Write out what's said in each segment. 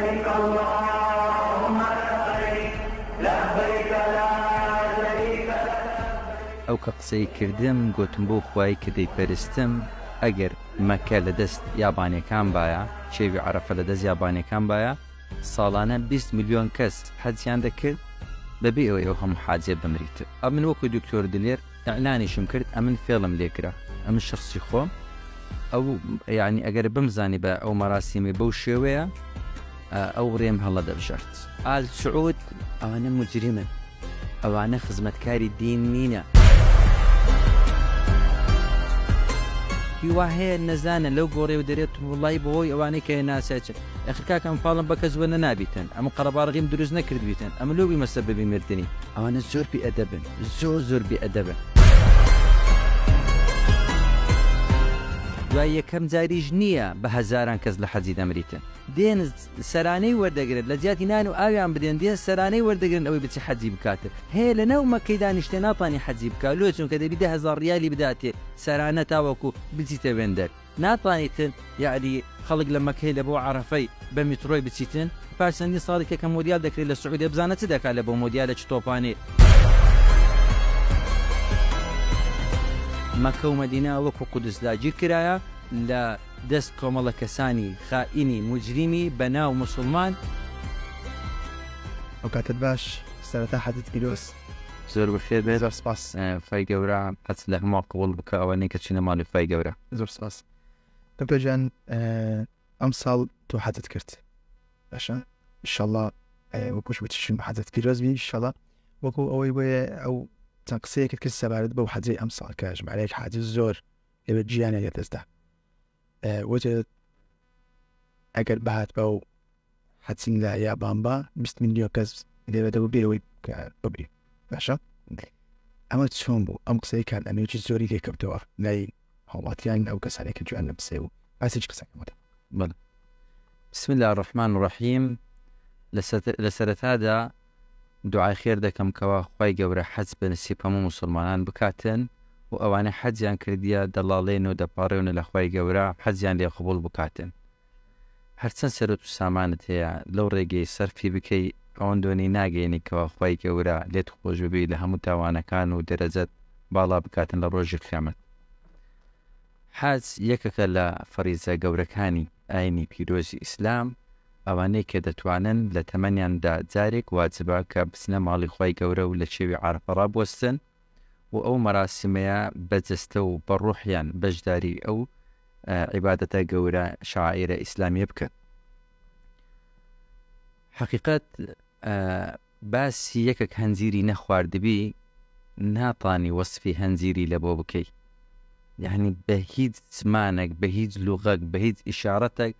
لبيك اللهم لبيك لبيك لا شريك لك. ئەو کە قسەی کردم گوتم بۆ خوای کە دەیپەرستم ئەگەر مەکە لە دەست یابانیەکان بایە، شێوی عەرەفە لە دەست یابانیەکان بایە، ساڵانە 20 میلیۆن کەس حەجیان دەکرد بەبێ ئەوەی هەموو حاجێ بمریتە. ئەمن وەکو دکتۆر دلێر ئەعلانیشم کرد، ئەمن فێڵم لێکرا، ئەمن شخصی خۆم ئەو یعنی ئەگەر بمزانی بە ئەو مەراسیمی بەو شێوەیە ئەو ڕێم هەڵە دەبژارد. ئال سعود ئەوانە مجرمن، ئەوانە خزمەتکاری دین نینە. هیوا هەیە نەزانە لەو گۆڕێ و دەرێت وڵی بەهۆی ئەوانەی کە ناساچن ئەخرکاکەم پاڵم بە کەس وەنە نابیتن، ئەمە قەرەباڕغیم دروست نەکردویتن، ئەمە لۆبی مەسە ببی مردنی. ئەوانە زۆر بێئەدەبن، زۆر بێئەدەبن. دوای یەکەم جاریش نییە بە هەزاران کەس لە حەجی دەمریتن، دێن سەرانەی وەردەگرن لە جیاتی نان و ئاویان بدێن، دێن سەرانەی وەردەگرن ئەوەی بچی حەجی بکاتن. هەیە لە نەو مەکەی دانیشتێ ناتوانانی حەجی بکات، لۆ چونکە دەبی 10,000 ریالی بداتێ سەرانە تاوەکو بچیتە وێندەر، ناتوانیتن یعنی خەڵک لە مەکەی لە بۆ عەرەفەی بە میترۆی بچیتن. پاشەندی ساڵێکە کە مۆدیال دەکرێت لە سعودی بزانە چ دەکات لە بۆ مۆدیالە چ تۆپانێ. مەکە و مەدینە وەکو قودس داگیر کرایە لە دەست کۆمەڵە کەسانی خائینی مجریمی بە ناو موسڵمان. ئەو کاتت باش، سەرەتا حەجت پیرۆز. زۆر بەخێر بێت. زۆر سپاس. فای گەورە حەج لە هەموو قبوڵ بکە ئەوانەی کە چینە ماڵی فای گەورە. زۆر سپاس. دکتۆر جان ئەم ساڵ تۆ حەجت کرد، باشە؟ ئینشەڵڵا وەکوش بچین بە حەجت پیرۆز بی ئینشەڵڵا. وەکو ئەوەی بۆیە ئەو چەند قسەیەکت کرد سەبارەت بەو حەجەی ئەم ساڵ کە ژمارەیەک حاجی زۆر لەوێ گیانە دەستدا. وجد ئەگەر بەهات بە و حەچین لە یابان بە 20 میلیۆن کەس لێوێتەوە بێرەوەی ببری، باشە؟ ئەمە چۆن بوو ئەم قسەی کات ئەمێکی زۆری لێکەوتەوە لای هاوڵاتیان ئەو کەسانێکە جوان لە بسێ و باسێکی قسەکەمەوە. بەڵێ. بسم الله الرحمن الرحیم. لە سەرەتادا دوعای خێر دەکەم کەوا خوای گەورە حەج بە نسیب هەموو موسڵمانان بکاتن و ئەوانە حەجیان کردیە دەڵاڵێن و دەپاڕێونە لە خوای گەورە حەجیان لێ قبوڵ بکاتن. هەرچەند سەرەت و سامانت هەیە لەو ڕێگەی سەرفی بکەی ئەوەندۆنی ناگەێنی کەوا خوای گەورە لێت خۆش ببی لە هەموو تاوانەکان و دەرەجەت باڵا بکاتن لە ڕۆژی قیامەت. حەج یەکێکە لە فەریزە گەورەکانی ئاینی پیرۆزی ئیسلام، ئەوانەی کە دەتوانن لە تەمەنیاندا جارێک واجبە کە بچنە ماڵی خوای گەورە و لە شێوی عەرەفە ڕابوەستن و ئەو مەراسیمەیە بەجەستە و بەڕوحیان بەشداری ئەو عیبادەتە گەورە شاعیرە ئیسلامیە بکەن. حەقیقەت باسی یەکێک هەنجیری نەخواردبی ناتوانی وەسفی هەنجیری لە بۆ بکەی، یعنی بە هیچ زمانێک بە هیچ لوغەک بە هیچ ئیشارەتێک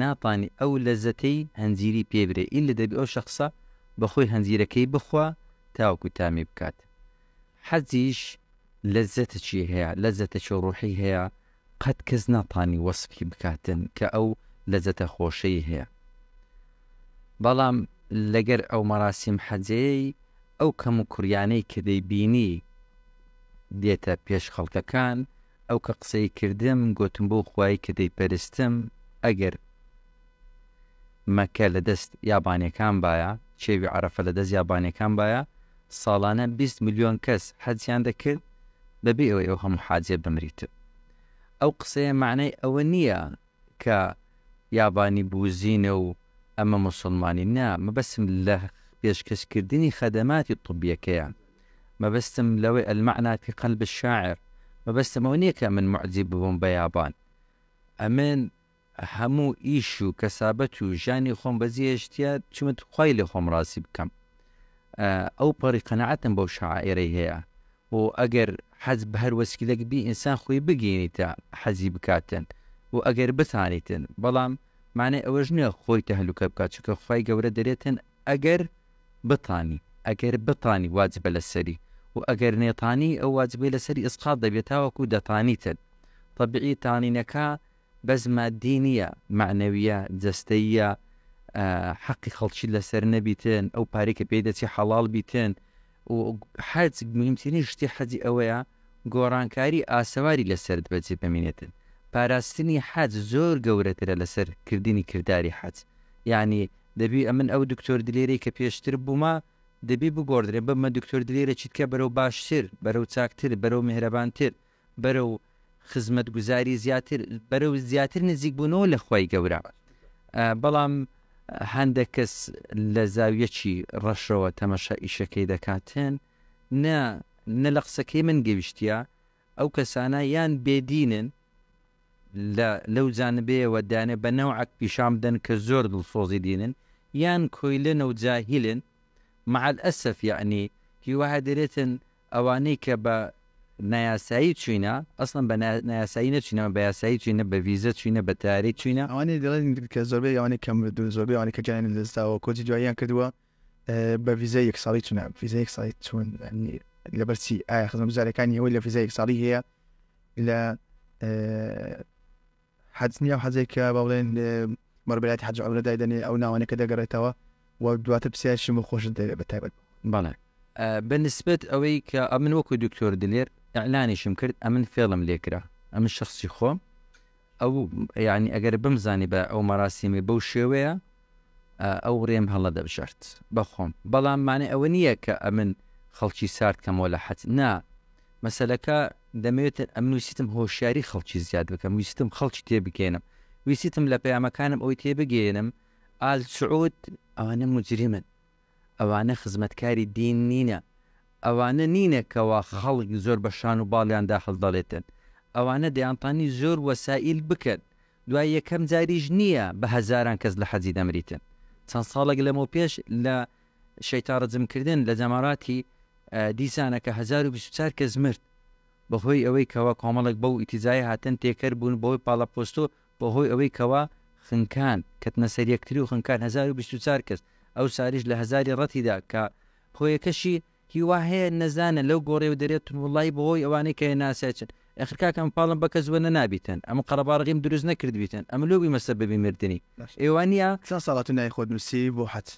ناتوانی ئەو لەزەتەی هەنجیری پێ برێ، ئیلا دەبی ئەو شەخصە بەخۆی هەنجیرەکەی بخوا تاوەکو تامی بکات. حەجیش لەزەتێکی هەیە، لەزەتێکی ڕوحی هەیە قەت کەس ناتوانی وەسفی بکاتن کە ئەو لەزەتە خۆشەی هەیە. بەڵام لەگەر ئەو مەراسیم حەجەی ئەو کەم و کوریانەی کە دەیبینی دێتە پێش خەڵکەکان، ئەو کە قسەی کردم گوتم بۆ خوای کە دەیپەرستم ئەگەر مەکە لە دەست یابانیەکان بایە، شێوی عەرەفە لە دەست یابانیەکان بایە، ساڵانە 20 میلیۆن کەس حەجیان دەکرد بەبێ ئەوەی ئەو هەموو حاجێ بمریتە. ئەو قسەیە معنای ئەوە نییە کە یابانی بوزینە و ئەمە مسلمانی نا، مەبەستم لە پێشکەشکردنی خەدەماتی طبیەکەیە، مەبەستم لەوەی المعنى في قلب الشاعر، مەبەستم ئەوە نییە کە من معجب ببووم بە یابان. ئەمن هەموو ئیش و کەسابەت و ژانی خۆم بەجێهێشتیە چمت خوای لێ خۆم ڕازی بکەم. ئەو پەڕی قەنەعەتم بەو شاعیرەی هەیە و ئەگەر حەج بە هەر وەسیلەک بی ئینسان خۆی بگەینیتە حەجی بکاتن و ئەگەر بتانیتن، بەڵام معنای ئەوەش نییە خۆی تەهلوکە بکات، چونکە خوای گەورە دەرێتن ئەگەر بتانی واجبە لەسەری و ئەگەر نێتانی ئەو واجبەی لەسەری ئسقاط دەبێت تاوەکو دەتانیتن. طبیعی تانینەکە بەس مادی نییە، معنەویە، جەستەییە، حەقی خەڵکی لەسەر نەبیتن، ئەو پارەی کە پێی دەچی حەڵاڵ بیتن و حەج مهمترین شتی حەجی ئەوەیە گۆڕانکاری ئاسەواری لەسەر بەجێ بمێنێتن. پاراستنی حەج زۆر گەورەترە لەسەر کردنی کردداری حەج، یعنی دەبی ئەمن ئەو دکتۆر دلێرەی کە پێشتر بوومە دەبی بگۆڕدرێ بمە دکتۆر دلێرە چیتکە بەرەو باشتر بەرەو چاکتر بەرەو میهرەبانتر بەرەو خزمەت گوزاری زیاتر بەرەو زیاتر نزیک بوونەوە لە خوای گەورە. بەڵام هەندێک کەس لە زاویەکی ڕەشەوە تەمەشا ئیشەکەی دەکاتن نە لە قسەکەی من گەویشتە ئەو کەسانە یان بێدینن لەو جانبەیەوە دانێ بە نەوعەک پیشان بدەن کە زۆر دڵسۆزی دینن یان کۆیلن و جاهیلن مع الأسف یعنی هیوا دەرێتن ئەوانەی کە بە نایاسایی چوینە ئەسڵن بە نایاسایی نەچینە بە یاسایی چوینە بە ڤیزە چوینە بە تاری چوینە ئەوانەی دەڵێن کە زۆربەی ئەوانەی کەم زۆربەی ئەوانەی کە جیان لەستاوە کۆچی دواییان کردووە بە ڤیزە یەک ساڵی چونە ڤیزە یەک ساڵی چوون لەبەرچی ئایا خزمەت گوزارەکانی ئەوەی لە ڤیزە یەک ساڵی هەیە لە حەج نییە و حەجێک کە باڵێن مەربەلاتی حەج عومرە دایدەنێ ئەو ناوانە کە دەگەڕێتەوە و دواتر پرسیارشی من خۆشت دەوێت بە تایبەت. بەڵێ بەنسبەت ئەوەی کە ئەمن وەکو دکتۆر دلێر ئەعلانیشم کرد ئەمن فێڵم لێکرا ئەمن شخصی خۆم ئەو یعنی ئەگەر بمزانی بە ئەو مەراسیمی بەو شێوەیە ئەو ڕێم هەڵە دەبژارد بەخۆم. بەڵام مانە ئەوە نییە کە ئەمن خەڵکی سارد کەمەوە لە حەج نا مەسەلەکە دەمەوێت ئەم ویستم هۆشیاری خەڵکی زیاد بکەم ویستم خەڵکی تێبگەێنم ویستم لە پەیامەکانم ئەوی تێبگەێنم ئال سعود ئەوانە مجرمن ئەوانە خزمەتکاری دین نینە ئەوانە نینە کەوا خەڵک زۆر بە شان و باڵیاندا هەڵدەڵێتن ئەوانە دەیانتانی زۆر وەسائل بکەن دوای یەکەم جاریش نییە بە هەزاران کەس لە حەجی دەمریتن. چەند ساڵێک لەمە پێش لە شەیتا ڕجمکردن لە جەماراتی دیسانەکە 1024 کەس مرد بەهۆی ئەوەی کەوا کۆمەڵک بەو ئیتیزای هاتن تێکەر بوون بەهۆی پاڵەپۆستۆ بەهۆی ئەوەی کەوا خنکان کەتنە سەر یەکتری و خنکان 1024 کەس ئەو ساریش لە هەزاری ڕەتیدا کە هۆیەکەشی هیوا هەیە نەزانە لەو گۆڕێ و دەرێت وڵی بەهۆی ئەوانەی کە ناساچن ئەخرکاکەم پاڵم بە کەس وەنە نابیتن ئەمە قەرەباڕغیم دروست نەکردبیتن ئەمە لۆبی مەسەبەبی مردنی ئێوانە چەند ساڵات نای خۆت نووسی بۆ حەج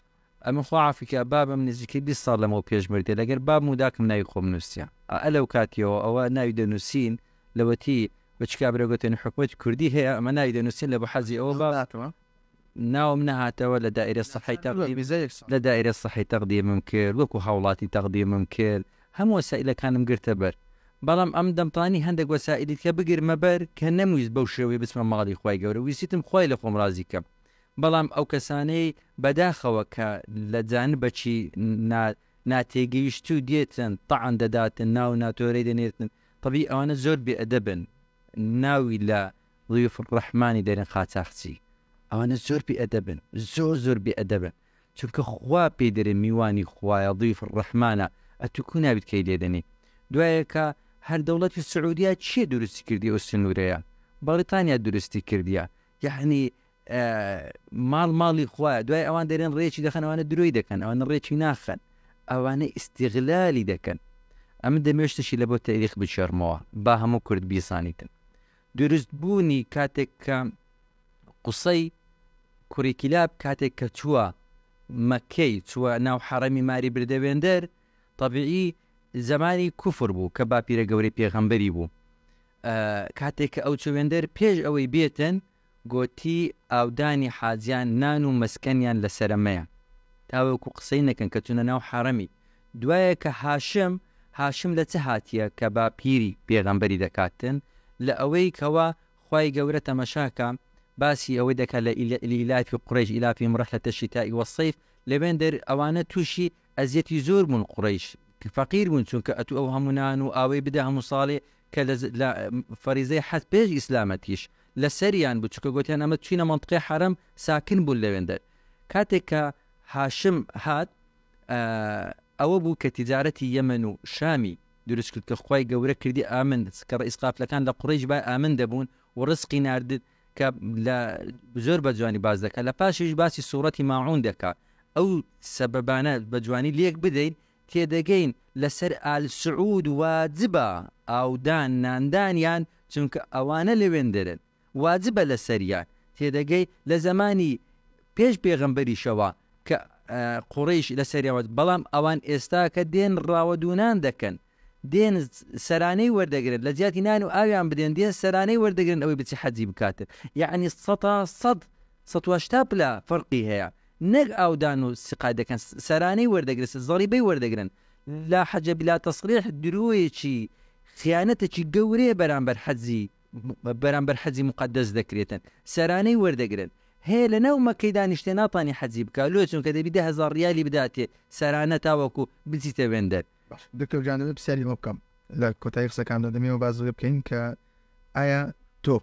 ئەمە خواعافیکە بابم نزیکەی 20 ساڵ لەمەوە پێش مردێ لەگەر باب موداکم ناوی خۆم نووسە ئەلەو کاتیەوە ئەوە ناوی دەنووسین لەوەتی بچکا برەگوتێن حکومەت کوردی هەیە ئەمە ناوی دەنووسین لە بە حەزی ئەوە باتەوە ناوم نەهاتەوە لە دائرە سەحی تەقدیم لە دائرە سەحی تەقدیمم کرد وەکو هاوڵاتی تەقدیمم کرد هەموو وەسائلەکانم گرتە بەر بەڵام ئەم دەمتانی هەندێک وەسائلی کە بگرمە بەر کە نەمویست بەو شێوەی بچمە ماڵی خوای گەورە ویستم خوای لە خۆم ڕازی کەم بەڵام ئەو کەسانەی بەداخەوە کە لە جانبەچی ناتێگەیشت و دێتن تەعان دەداتن ناو ناتۆرەی دەنێتن طەبیعی ئەوانە زۆر بێئەدەبن ناوی لە ضیوف الرەحمانی دەرێن قاچاقچی ئەوانە زۆر بێئەدەبن زۆر بێئەدەبن چونکە خوا پێی دەرێ میوانی خوایە ضیوف الرەحمانە ئەتوکو نابیت کەی لێدەنی دوایە کە هەر دەوڵەتی سعودیا چیە دروستی کردی ئەو سنوورەیە بەریتانیا دروستی کردیە یعنی ماڵی خوایە دوای ئەوان دەرێن ڕێکی دەخەن ئەوانە درۆی دەکەن ئەوانە ڕێکی ناخەن ئەوانە ئیستیغلالی دەکەن ئەمە دەمێشتشی لە بۆ تاریخ بچێرمەوە با هەموو کورد بیسانیتن دروست بوونی کاتێک کە قوسەی کوڕی کلاب کاتێک کە چووە مەکەی چووە ناو حەرەمی ماری بردەوێندەر طەبیعی زمانی کوفر بوو کە باپیرە گەورەی پێغەمبەری بوو کاتێک کە ئەو چوێندەر پێش ئەوەی بێتن گۆتی ئاودانی حاجیان نان و مەسکەنیان لە سەرەمەیە تاوەکو قسەی نەکەن کە چونە ناو حەرەمی دوایە کە هاشم لە چه هاتیە کە باپیری پێغەمبەری دەکاتن لە ئەوەی کەوا خوای گەورە تەمەشاکە باسی ئەوەی دەکات لە ئیلافی قوڕیش ئیلافی مرحلەتە شیتائی وەصەیف لەبێن دەر ئەوانە تووشی ئەزیەتی زۆر بوون قوڕیش فەقیر بوون چونکە ئەتو ئەو هەموو نان و ئاوەی بدە هەموو ساڵێ کە لە فەریزەی حەج پێش ئیسلامەتیش لە سەریان بوو چکە گوتیان ئەمە چینە منطقەی حەرەم ساکن بوون لەوێندە کاتێک کە هاشم هات ئەوە بوو کە تیجارەتی یەمەن و شامی دروست کرد کە خوای گەورە کردی ئامن کە ڕئیسقافلەکان لە قوڕیش با ئامن دەبوون و ڕزقی ناردت کە لە زۆر بە جوانی باز دەکات لە پاشیش باسی سوورەتی ماعون دەکات ئەو سەبەبانە بە جوانی لێک بدەین تێدەگەین لەسەر ئال سعود واجبە ئاودان ناندانیان چونکە ئەوانە لەوێن دەرن واجبە لە سەریان تێدەگەی لە زمانی پێش پێغەمبەریشەوە کە قوڕیش لە سەریەوە بەڵام ئەوان ئێستا کە دێن ڕاوەدونان دەکەن دێن سەرانەی وەردەگرن لە جیاتی نان و ئاویان بدێن دێن سەرانەی وەردەگرن ئەوەی بچی حەجی بکاتن یعنی 100 پلا فەرقی هەیە نەک ئاودان و سقای دەکەن سەرانەی وەردەگرن زەڵیبەی وەردەگرن لا حەجە بلا تەسریح درۆیەکی خیانەتێکی گەورەیە بەرامبەر حەجی مقدس دەکرێتن سەرانەی وەردەگرن هەیە لە ناو مەکەی دانیشتێ ناتوانانی حەجی بکە لۆ چونکە دەبی 10,000 ریالی بداتێ سەرانە تاوەکو بچیتە وێندەر. دکتۆر جان دەبێت پرسیاری ئەوە بکەم لە کۆتایی قسەکاندا دەمەوە بازڵێ بکەین کە ئایا تۆ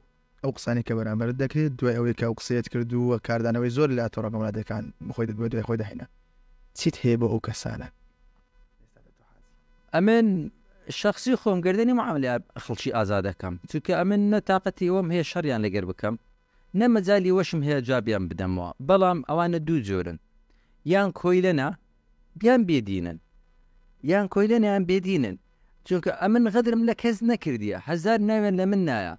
ئەو قسانی کە بەرامبەرت دەکرێت دوای ئەوەی کە ئەو قسەیەت کردووە کاردانەوەی زۆر لە تۆ ڕەگەمەڵاتەکان بخۆی دەبێت دوای خۆی دەهێنا چیت هەیە بۆ ئەو کەسانە؟ ئەمن شخصی خۆمگردنی معاملە خەڵکی ئازا دەکەم چونکە ئەمن نەتاقەتی ئەوم هەیە شەڕیان لەگەر بکەم نەمەجای وەشم هەیە جابیان بدەمەوە بەڵام ئەوانە دوو جۆرن یان کۆیلەنە بیان بێدینن یان کۆیلەنیان بێدینن چونکە ئەمن غەدرم لە کەس نەکردیە 1000 ناوێن لە من نایە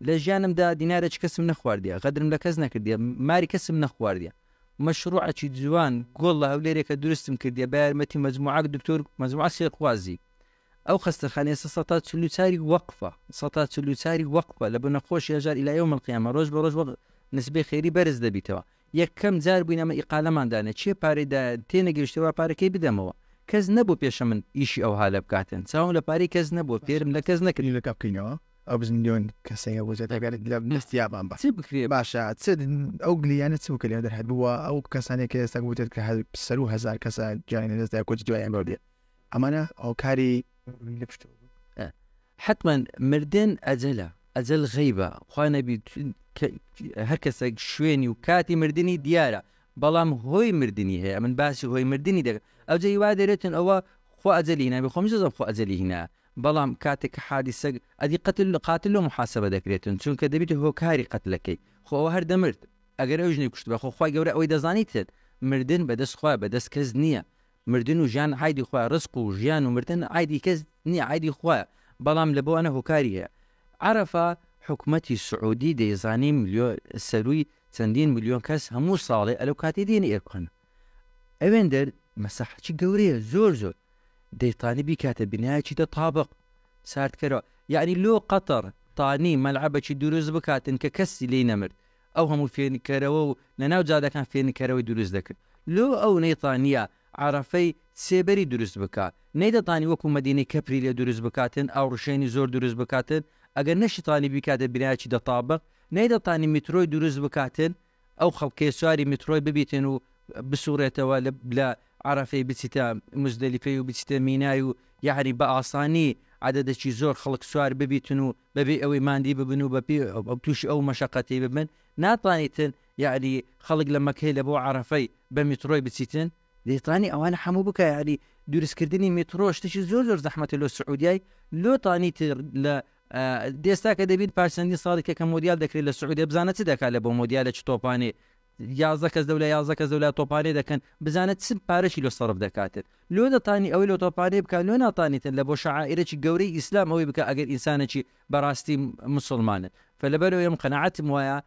لە ژیانمدا دینارێک کەسم نەخواردیە غەدرم لە کەس نەکردیە ماری کەسم نەخواردیە مەشروعەکی جوان گۆڵ لە هەولێرێکە درستم کردیە بە یارمەتی مەجموعە دکتۆر مەجموعە سێخوازی ئەو خستەخانەیە 140 وەقفە لە بە نەخۆشی هەژار ئیلا یەوم القیامە ڕۆژ بە ڕۆژ نسبەی خێری بەرز دەبیتەوە یەکەم جار بووینەمە ئیقالەماندانە چێ پارەیدا تێنەگەیشتەوە پارەکەی بدەمەوە کەس نەبوو پێشە من ئیشی ئەو هالە بکاتن چاوم لە پارەی کەس نەبوو پێرم لە کەس نەکردی لەکە بکەینەوە ئەو بزنیۆن کەسەیە بۆزێت لە نستیابان بە چی بکرێ باشە ئەو گلیانە چ بکە لێ دەرهات بووە ئەو کەسانێک کە ئێستا گوتێت کە سەر و 1000 کەسە جیانی دەستدا کۆچ دوایان بەردێ ئەمانە ئەو کاری لە پشت حتما مردن ئەجەل غەیبە خوا نەبی هەر کەسێک شوێنی و کاتی مردنی دیارە بەڵام هۆی مردنی هەیە من باسی هۆی مردنی دەکەم ئەو جێی وا دەرێتن ئەوە خۆ ئەجەلی هینابێ خۆم زۆر خۆ ئەجەلی هینا بەڵام کاتێک کە حادیسە ئەدی قاتل و محاسبە دەکرێتن چونکە دەبێت هۆکاری قەتلەکەی خۆەوە هەر دەمرد ئەگەر ئەو ژنی کوشت بە خۆخوای گەورە ئەوەی دەزانیتت مردن بەدەست خوا بەدەست کەس نییە مردن و ژیان عایدی خوا ڕزق و ژیان و مردن عایدی کەس نییە عایدی خوایە بەڵام لە بۆوانە هۆکاری هەیە عەرەفە حکومەتی سعودی دەیزانی سەروی چەندین ملیۆن کەس هەموو ساڵێ ئەلەو کاتی دێنە ئێرکۆن ئەوێن دەر مەسەحەتی گەورەیە زۆر دەیتانی بیکاتە بینایەکی دە تابق ساردکەرەوە یعنی لۆ قەتەر تانی مەلعەبەکی دروست بکاتن کە کەسی لێی نەمرد ئەو هەموو فێنکەرەوە و لەناو جادەکان فێنکەرەوەی دروست دەکرد لۆ ئەو نەیتانە عەرەفەی سێبەری دروست بکات نەیدەتانی وەکو مەدینەی کەپری لێ دروست بکاتن ئەو ڕشێنی زۆر دروست بکاتن ئەگەر نەشتانی بیکاتە بینایەکی دە تابق نەیدەتانی میترۆی دروست بکاتن ئەو خەڵکێ سواری میترۆی ببیتن و بسوڕێتەوە لە عەرەفەی بچیتە مزدەلیفەی و بچیتە مینای و یعنی بە ئاسانی عەدەدێکی زۆر خەڵک سوار ببیتن و بەبێ ئەوەی ماندی ببن و بەپێ تووشی ئەو مەشەقەتی ببن ناتوانیتن یعنی خەڵک لە مەکەی لە بۆ عەرەفەی بە میترۆی بچیتن دەیتانی ئەوانە هەموو بکە یعنی دروستکردنی میترۆ شتێکی زۆر زەحمەتە لە سعودیای لۆ تانیتر لە دێستا کە دەبیت پارچەندی ساڵێکە کە مۆدیال دەکرێت لە سعودی بزانە چ دەکات لە بۆ مۆدیالە چ تۆپانێ 11 کەس دەولە 11 کەس دەولە تۆپانێ دەکەن بزانێت چ پارەشی لە سەرف دەکاتێت لۆ دەتانی ئەوەی لە تۆپانێ بکە لۆ ناتانیتن لە بۆ شەعائیرێکی گەورەی ئیسلام ئەوەی بکە ئەگەر ئینسانێکی بەڕاستی مسلمانە فلەبەرەوەی ئەم قەنەعەتم وایە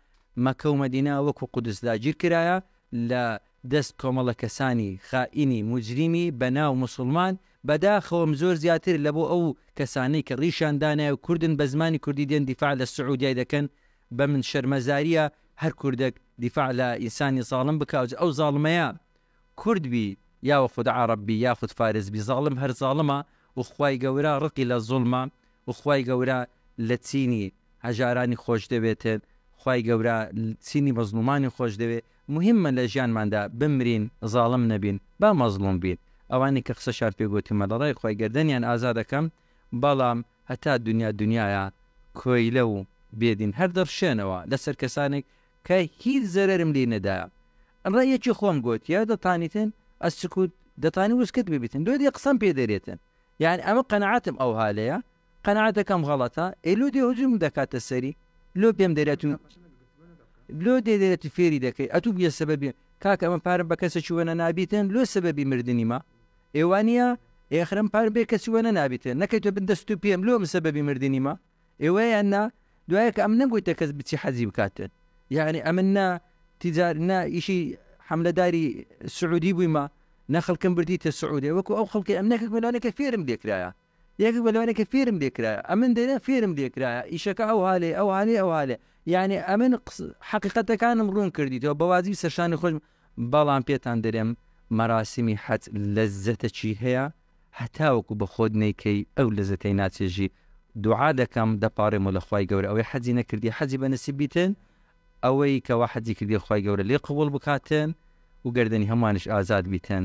مەکە و مەدینە وەکو قودس داگیر کرایە لە دەست کۆمەڵە کەسانی خائینی مجریمی بەناو مسلمان بەداخەوەم زۆر زیاتر لە بۆ ئەو کەسانەی کە ڕیشان دانایە و کوردن بە زمانی کوردی دێن دیفاع لە سعودیای دەکەن بە من شەرمەزاریە هەر کوردێک دیفاع لە ئینسانی زاڵم بکات ئەو زاڵمەیە کوردبی یاوە خود عەرەبی یاخود فارسبی زاڵم هەر زاڵمە و خوای گەورە ڕقی لە زوڵمە و خوای گەورە لە چینی هەژارانی خۆش دەوێتن خوای گەورە چینی مەزلومانی خۆش دەوێت مهمە لە ژیانماندا بمرین زاڵم نەبین با مەزلوم بین ئەوانی کە قسەشار پێگوتیمە لە ڕای خۆی گردنیان ئازا دەکەم بەڵام هەتا دنیایە کۆیلە و بێدین هەر دەڕشێنەوە لەسەر کەسانێک کە هیچ زەرەرم لێ نەدایە ڕێیەکی خۆم گوت یا دەتانیتن ئەسکوت دەتانی وسکت ببیتن دۆ دی قسەم پێ دەرێتن یعنی ئەمە قەنەعەتم ئەو هالەیە قەنەعەتەکەم غەڵەتە ئێلۆ دێ هجوم دەکاتە سەری لۆ پێم دەرێت و لۆ دێدێت فێری دەکەی ئەتوو بێ سەبەبی کاکە ئەمە پارم بە کەسە چوەنە نابیتن لۆ سەبەبی مردنیمە ئێوانە ئێخرم پار بێ کەسی وەنە نابیتن نەکەیتە بندەست و پێم لۆ سەبەبی مردنیمە ئێوەیان نا دوایە کە ئەم نەگویتە کەس بچی حەزی بکاتن یعنی ئەمن نا تیجار نا ئیشی حملەداری سعودی بوویمە نەخەڵکم بردیتە سعودی وەکو ئەو خەڵکی ئەم نەکەک بەلانەکە فێرم لێکرایە یەک بەلوانێکە فێرم لێکرایە ئەمن دەنا فێرم لێکرایە ئیشەکە ئەو هاالێ ئەو هاالێ یعنی ئەمن حقیقەتەکانم ڕوون کردیتەوە بەوازی سەرشانی خۆش بەڵام پێتان دەرێم مەراسیمی حەج لەززەتەکی هەیە هەتاوەکو بە خۆت نەیکەی ئەو لەزەتەی ناچێژی دوعا دەکەم دەپاڕێم و لە خوای گەورە ئەوەی حەجی نەکردی حەجی بە نەسیب بیتن ئەوەی کەوا حەجی کردی خوای گەورە لێ قبوڵ بکاتن و گەردەنی هەموانش ئازاد بیتن